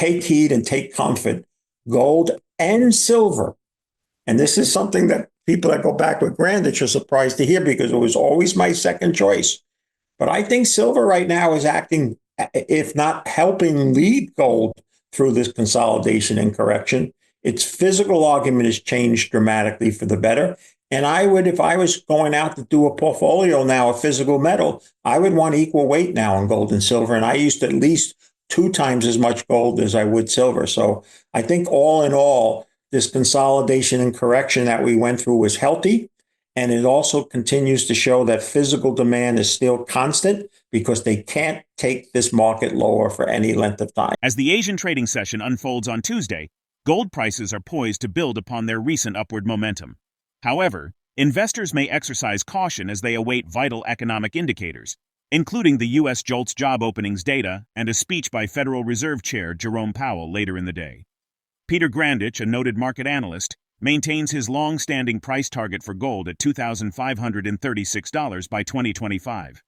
take heed and take comfort. Gold and silver, and this is something that people that go back with Grandich are surprised to hear because it was always my second choice. But I think silver right now is acting, if not helping lead gold through this consolidation and correction. Its physical argument has changed dramatically for the better. And I would, if I was going out to do a portfolio now of physical metal, I would want equal weight now in gold and silver. And I used at least 2 times as much gold as I would silver. So I think all in all, this consolidation and correction that we went through was healthy. And it also continues to show that physical demand is still constant because they can't take this market lower for any length of time. As the Asian trading session unfolds on Tuesday, gold prices are poised to build upon their recent upward momentum. However, investors may exercise caution as they await vital economic indicators, including the US JOLTs Job Openings data and a speech by Federal Reserve Chair Jerome Powell later in the day. PeterGrandich, a noted market analyst, maintains his long-standing price target for gold at $2,536 by 2025.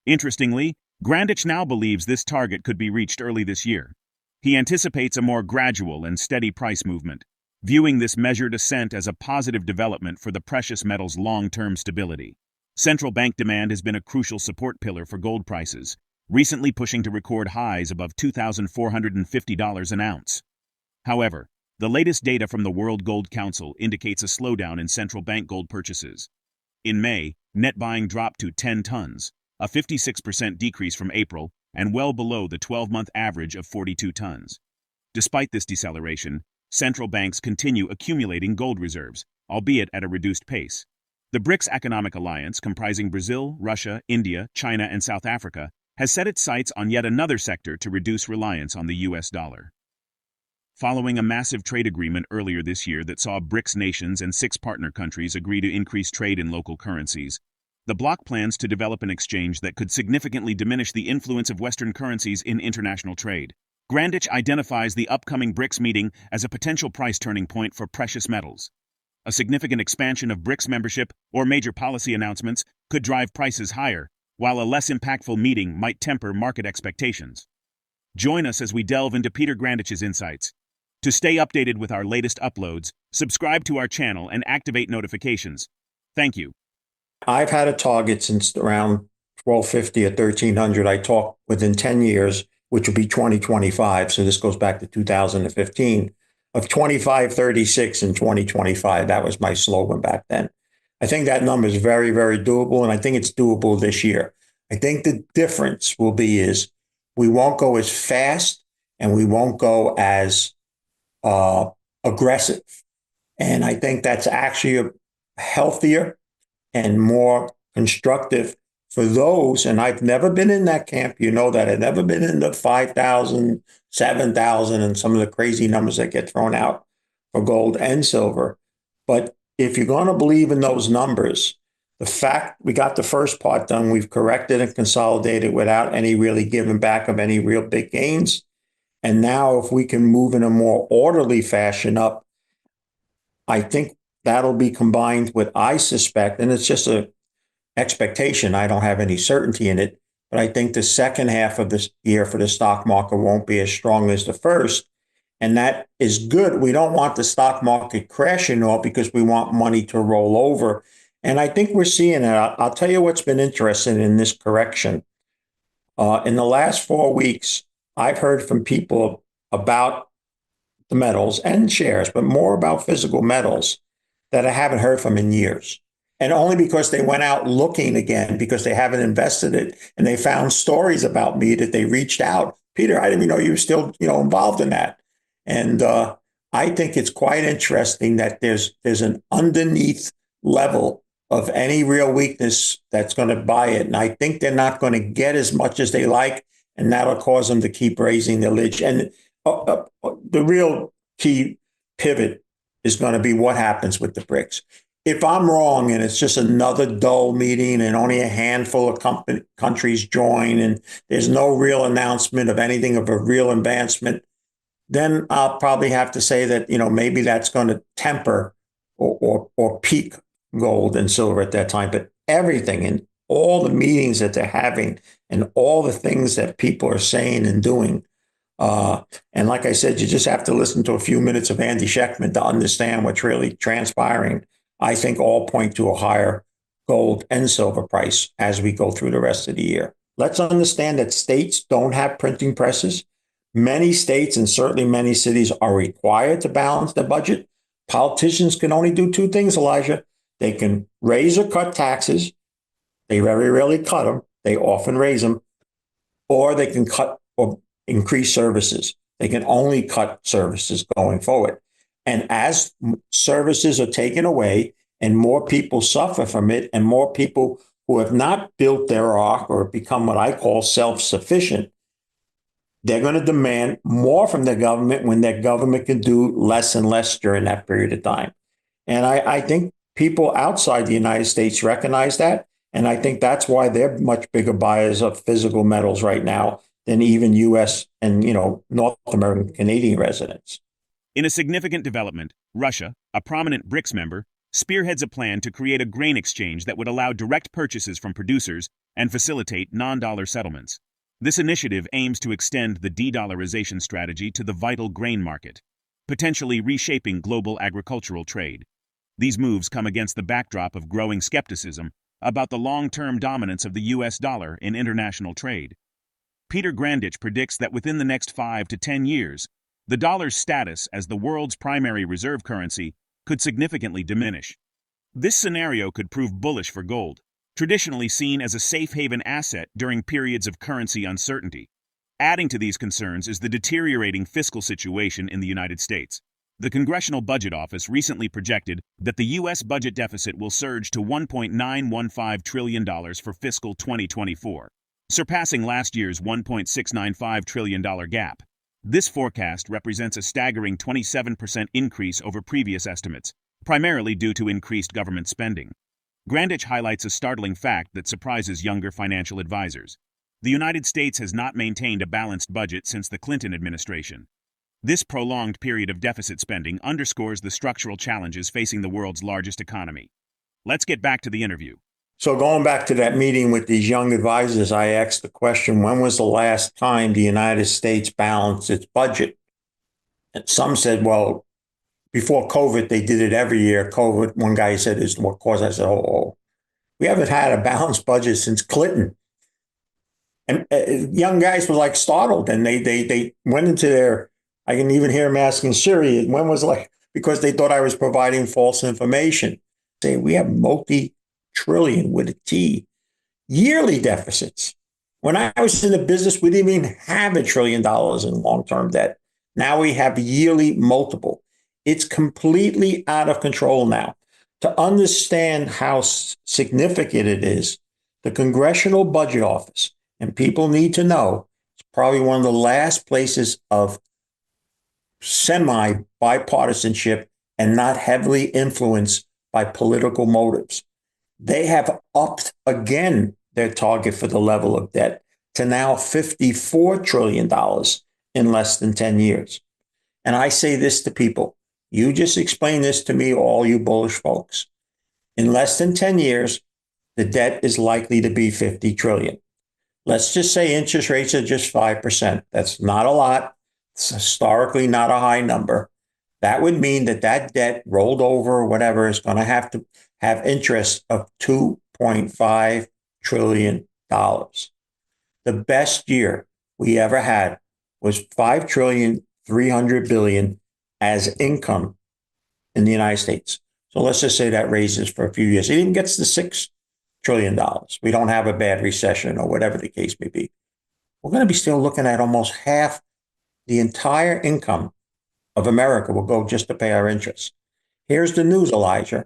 Interestingly, Grandich now believes this target could be reached early this year. He anticipates a more gradual and steady price movement, viewing this measured ascent as a positive development for the precious metal's long-term stability. Central bank demand has been a crucial support pillar for gold prices, recently pushing to record highs above $2,450 an ounce. However, the latest data from the World Gold Council indicates a slowdown in central bank gold purchases. In May, net buying dropped to 10 tons, a 56% decrease from April, and well below the 12-month average of 42 tons. Despite this deceleration, central banks continue accumulating gold reserves, albeit at a reduced pace. The Brics economic alliance, comprising Brazil, Russia, India, China, and South Africa, has set its sights on yet another sector to reduce reliance on the US dollar. Following a massive trade agreement earlier this year that saw Brics nations and 6 partner countries agree to increase trade in local currencies, the bloc plans to develop an exchange that could significantly diminish the influence of Western currencies in international trade. Grandich identifies the upcoming Brics meeting as a potential price turning point for precious metals. A significant expansion of Brics membership or major policy announcements could drive prices higher, while a less impactful meeting might temper market expectations. Join us as we delve into PeterGrandich's insights. To stay updated with our latest uploads, subscribe to our channel and activate notifications. Thank you. I've had a target since around 1250 or 1300. I talk within 10 years, which would be 2025. So this goes back to 2015 of 2536 in 2025. That was my slogan back then. I think that number is very, very doable. And I think it's doable this year. I think the difference will be is we won't go as fast and we won't go as aggressive. And I think that's actually a healthier and more constructive for those. And I've never been in that camp. You know that. I've never been in the 5,000, 7,000 and some of the crazy numbers that get thrown out for gold and silver. But if you're going to believe in those numbers, the fact we got the first part done, we've corrected and consolidated without any really giving back of any real big gains. And now if we can move in a more orderly fashion up, I think that'll be combined with, I suspect, and it's just an expectation, I don't have any certainty in it, but I think the second half of this year for the stock market won't be as strong as the first. And that is good. We don't want the stock market crashing all because we want money to roll over. And I think we're seeing it. I'll tell you what's been interesting in this correction. In the last 4 weeks, I've heard from people about the metals and shares, but more about physical metals that I haven't heard from in years. And only because they went out looking again, because they haven't invested it and they found stories about me that they reached out. Peter, I didn't even know you were still, involved in that. And I think it's quite interesting that there's an underneath level of any real weakness that's going to buy it. And I think they're not going to get as much as they like. And that'll cause them to keep raising the lid. And the real key pivot is going to be what happens with the Brics. If I'm wrong and it's just another dull meeting and only a handful of countries join and there's no real announcement of anything of a real advancement, then I'll probably have to say that, maybe that's going to temper or peak gold and silver at that time. But everything and all the meetings that they're having and all the things that people are saying and doing, And like I said, you just have to listen to a few minutes of Andy Schectman to understand what's really transpiring. I think all point to a higher gold and silver price as we go through the rest of the year. Let's understand that states don't have printing presses. Many states and certainly many cities are required to balance the budget. Politicians can only do two things, Elijah. They can raise or cut taxes. They very rarely cut them. They often raise them. Or they can cut or increase services. They can only cut services going forward. And as services are taken away and more people suffer from it, and more people who have not built their ark or become what I call self-sufficient, they're going to demand more from their government when their government can do less and less during that period of time. And I think people outside the United States recognize that. And I think that's why they're much bigger buyers of physical metals right now than even US and, North American Canadian residents. In a significant development, Russia, a prominent Brics member, spearheads a plan to create a grain exchange that would allow direct purchases from producers and facilitate non-dollar settlements. This initiative aims to extend the de-dollarization strategy to the vital grain market, potentially reshaping global agricultural trade. These moves come against the backdrop of growing skepticism about the long-term dominance of the US dollar in international trade. PeterGrandich predicts that within the next 5 to 10 years, the dollar's status as the world's primary reserve currency could significantly diminish. This scenario could prove bullish for gold, traditionally seen as a safe haven asset during periods of currency uncertainty. Adding to these concerns is the deteriorating fiscal situation in the United States. The Congressional Budget Office recently projected that the U.S. budget deficit will surge to $1.915 trillion for fiscal 2024, surpassing last year's $1.695 trillion gap. This forecast represents a staggering 27% increase over previous estimates, primarily due to increased government spending. Grandich highlights a startling fact that surprises younger financial advisors. The United States has not maintained a balanced budget since the Clinton administration. This prolonged period of deficit spending underscores the structural challenges facing the world's largest economy. Let's get back to the interview. So going back to that meeting with these young advisors, I asked the question, when was the last time the United States balanced its budget? And some said, well, before COVID, they did it every year. COVID, one guy said, is what caused. I said, oh, we haven't had a balanced budget since Clinton. And young guys were like startled, and they went into their, I can even hear them asking Siri, when was because they thought I was providing false information. Say, we have multi-trillion with a T, yearly deficits. When I was in the business, we didn't even have $1 trillion in long-term debt. Now we have yearly multiple. It's completely out of control now. To understand how significant it is, the Congressional Budget Office, and people need to know, it's probably one of the last places of semi-bipartisanship and not heavily influenced by political motives. They have upped again their target for the level of debt to now $54 trillion in less than 10 years. And I say this to people, you just explain this to me, all you bullish folks. In less than 10 years, the debt is likely to be 50 trillion. Let's just say interest rates are just 5%. That's not a lot. It's historically not a high number. That would mean that debt rolled over or whatever is going to have interest of $2.5 trillion. The best year we ever had was $5.3 trillion as income in the United States. So let's just say that raises for a few years. It even gets to $6 trillion. We don't have a bad recession or whatever the case may be. We're going to be still looking at almost half the entire income of America will go just to pay our interest. Here's the news, Elijah.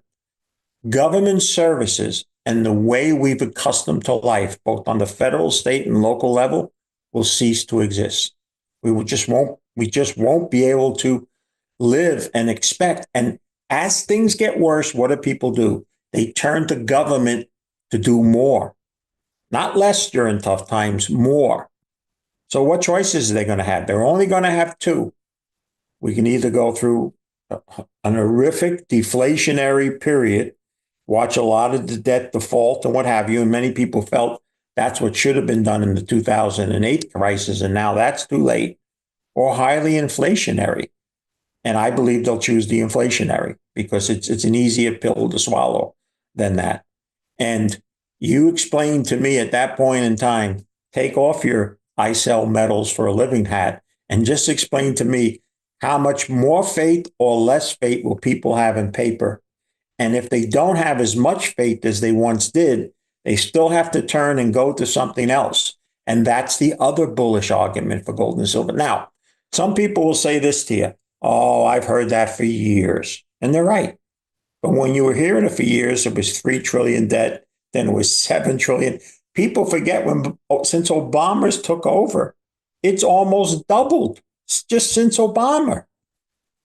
Government services and the way we've accustomed to life, both on the federal, state, and local level, will cease to exist. We just won't be able to live and expect. And as things get worse, what do people do? They turn to government to do more, not less during tough times, more. So what choices are they going to have? They're only going to have two. We can either go through an horrific deflationary period, watch a lot of the debt default and what have you. And many people felt that's what should have been done in the 2008 crisis. And now that's too late. or highly inflationary. And I believe they'll choose the inflationary because it's an easier pill to swallow than that. And you explained to me at that point in time, take off your I sell metals for a living hat and just explain to me how much more faith or less faith will people have in paper. And if they don't have as much faith as they once did, they still have to turn and go to something else. And that's the other bullish argument for gold and silver. Now, some people will say this to you, oh, I've heard that for years. And they're right. But when you were hearing it for years, it was 3 trillion debt, then it was 7 trillion. People forget since Obama's took over, it's almost doubled just since Obama.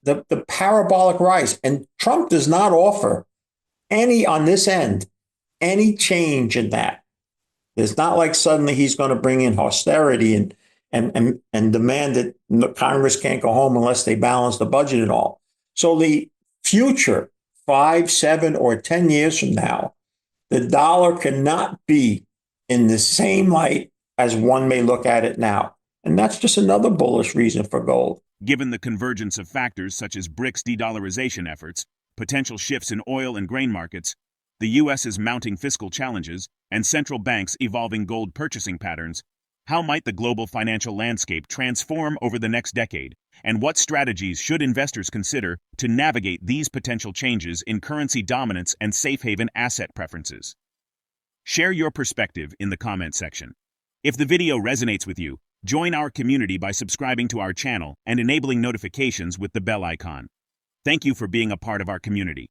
The parabolic rise. And Trump does not offer any on this end, any change in that. It's not like suddenly he's going to bring in austerity and demand that Congress can't go home unless they balance the budget and all. So the future, 5, 7, or 10 years from now, the dollar cannot be in the same light as one may look at it now. And that's just another bullish reason for gold. Given the convergence of factors such as Brics de-dollarization efforts, potential shifts in oil and grain markets, the U.S.'s mounting fiscal challenges, and central banks' evolving gold purchasing patterns, how might the global financial landscape transform over the next decade, and what strategies should investors consider to navigate these potential changes in currency dominance and safe haven asset preferences? Share your perspective in the comment section. If the video resonates with you, join our community by subscribing to our channel and enabling notifications with the bell icon. Thank you for being a part of our community.